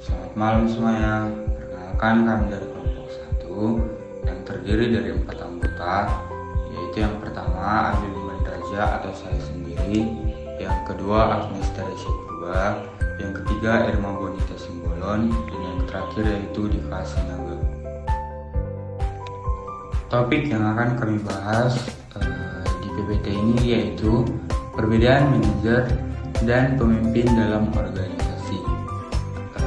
Selamat malam semuanya. Perkenalkan, kami dari kelompok 1 yang terdiri dari 4 anggota, yaitu yang pertama Andi Liman Raja atau saya sendiri, yang kedua Agnes Teresia Purba, yang ketiga Irma Bonita Simbolon, dan yang terakhir yaitu Dika Sinaga. Topik yang akan kami bahas di PPT ini yaitu perbedaan manajer dan pemimpin dalam organisasi.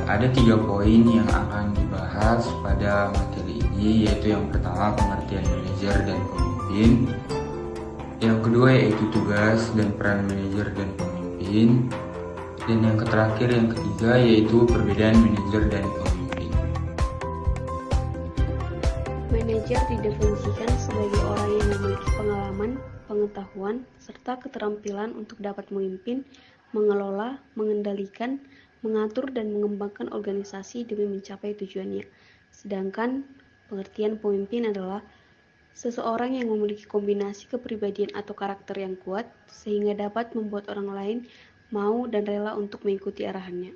Ada 3 poin yang akan dibahas pada materi ini, yaitu yang pertama pengertian manajer dan pemimpin, yang kedua yaitu tugas dan peran manajer dan pemimpin, dan yang terakhir yang ketiga yaitu perbedaan manajer dan pemimpin. Manajer didefinisikan sebagai orang yang memiliki pengalaman, pengetahuan, serta keterampilan untuk dapat memimpin, mengelola, mengendalikan, mengatur, dan mengembangkan organisasi demi mencapai tujuannya. Sedangkan pengertian pemimpin adalah seseorang yang memiliki kombinasi kepribadian atau karakter yang kuat sehingga dapat membuat orang lain mau dan rela untuk mengikuti arahannya.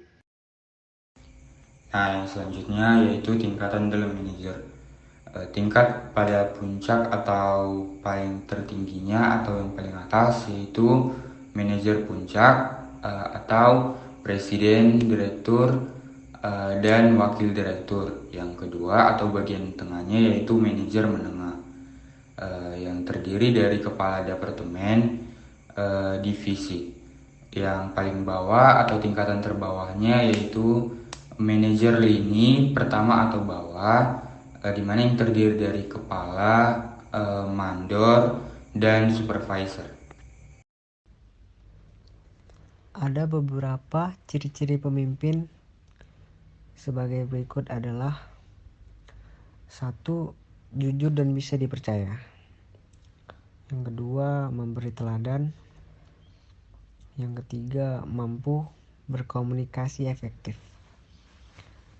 Nah, yang selanjutnya yaitu tingkatan dalam manajer. Tingkat pada puncak atau paling tertingginya atau yang paling atas yaitu manajer puncak atau presiden, direktur, dan wakil direktur. Yang kedua atau bagian tengahnya yaitu manajer menengah, yang terdiri dari kepala departemen, divisi. Yang paling bawah atau tingkatan terbawahnya yaitu manajer lini pertama atau bawah, di mana yang terdiri dari kepala, mandor, dan supervisor. Ada beberapa ciri-ciri pemimpin sebagai berikut adalah: 1. Jujur dan bisa dipercaya. Yang kedua, memberi teladan. Yang ketiga, mampu berkomunikasi efektif.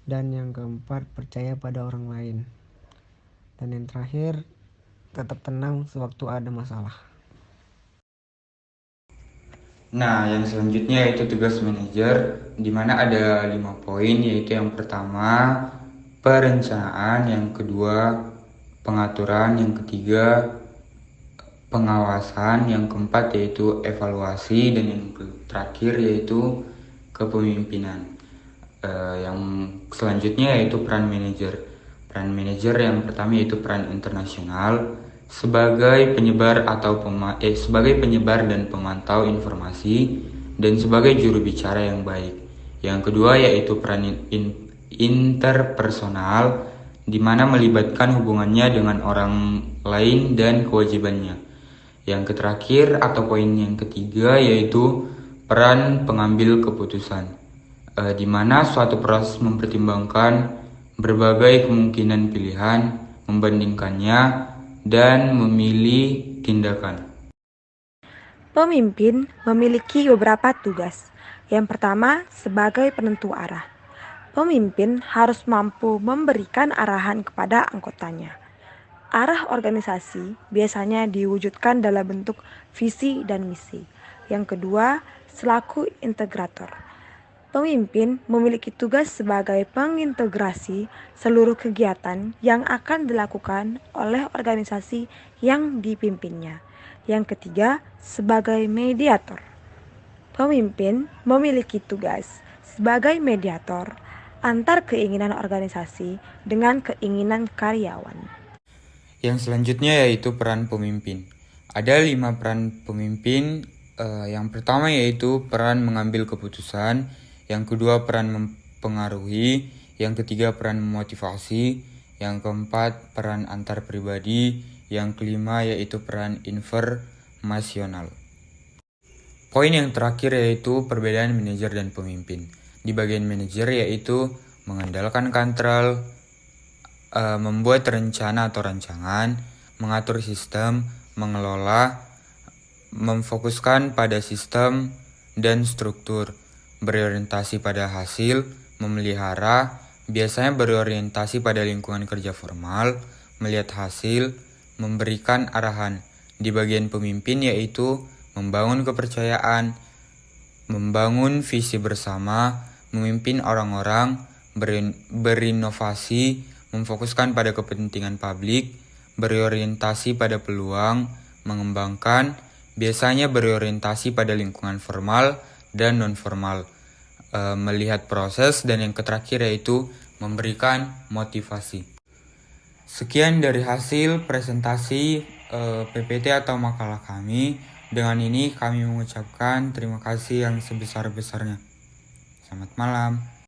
Dan yang keempat, percaya pada orang lain. Dan yang terakhir, tetap tenang sewaktu ada masalah. Nah, yang selanjutnya yaitu tugas manajer, di mana ada 5 poin, yaitu yang pertama perencanaan, yang kedua pengaturan, yang ketiga pengawasan, yang keempat yaitu evaluasi, dan yang terakhir yaitu kepemimpinan. Yang selanjutnya yaitu peran manajer. Peran manajer yang pertama yaitu peran internasional sebagai penyebar dan pemantau informasi dan sebagai juru bicara yang baik. Yang kedua yaitu peran interpersonal, di mana melibatkan hubungannya dengan orang lain dan kewajibannya. Yang terakhir atau poin yang ketiga yaitu peran pengambil keputusan, di mana suatu proses mempertimbangkan berbagai kemungkinan pilihan, membandingkannya, dan memilih tindakan. Pemimpin memiliki beberapa tugas. Yang pertama, sebagai penentu arah. Pemimpin harus mampu memberikan arahan kepada anggotanya. Arah organisasi biasanya diwujudkan dalam bentuk visi dan misi. Yang kedua, selaku integrator. Pemimpin memiliki tugas sebagai pengintegrasi seluruh kegiatan yang akan dilakukan oleh organisasi yang dipimpinnya. Yang ketiga, sebagai mediator. Pemimpin memiliki tugas sebagai mediator antar keinginan organisasi dengan keinginan karyawan. Yang selanjutnya yaitu peran pemimpin. Ada 5 peran pemimpin. Yang pertama yaitu peran mengambil keputusan, yang kedua peran mempengaruhi, yang ketiga peran memotivasi, yang keempat peran antar pribadi, yang kelima yaitu peran informasional. Poin yang terakhir yaitu perbedaan manajer dan pemimpin. Di bagian manajer yaitu mengandalkan kontrol, membuat rencana atau rancangan, mengatur sistem, mengelola, memfokuskan pada sistem dan struktur, berorientasi pada hasil, memelihara, biasanya berorientasi pada lingkungan kerja formal, melihat hasil, memberikan arahan. Di bagian pemimpin yaitu membangun kepercayaan, membangun visi bersama, memimpin orang-orang, berinovasi, memfokuskan pada kepentingan publik, berorientasi pada peluang, mengembangkan, biasanya berorientasi pada lingkungan formal dan non-formal, melihat proses, dan yang terakhir yaitu memberikan motivasi. Sekian dari hasil presentasi PPT atau makalah kami. Dengan ini kami mengucapkan terima kasih yang sebesar-besarnya. Selamat malam.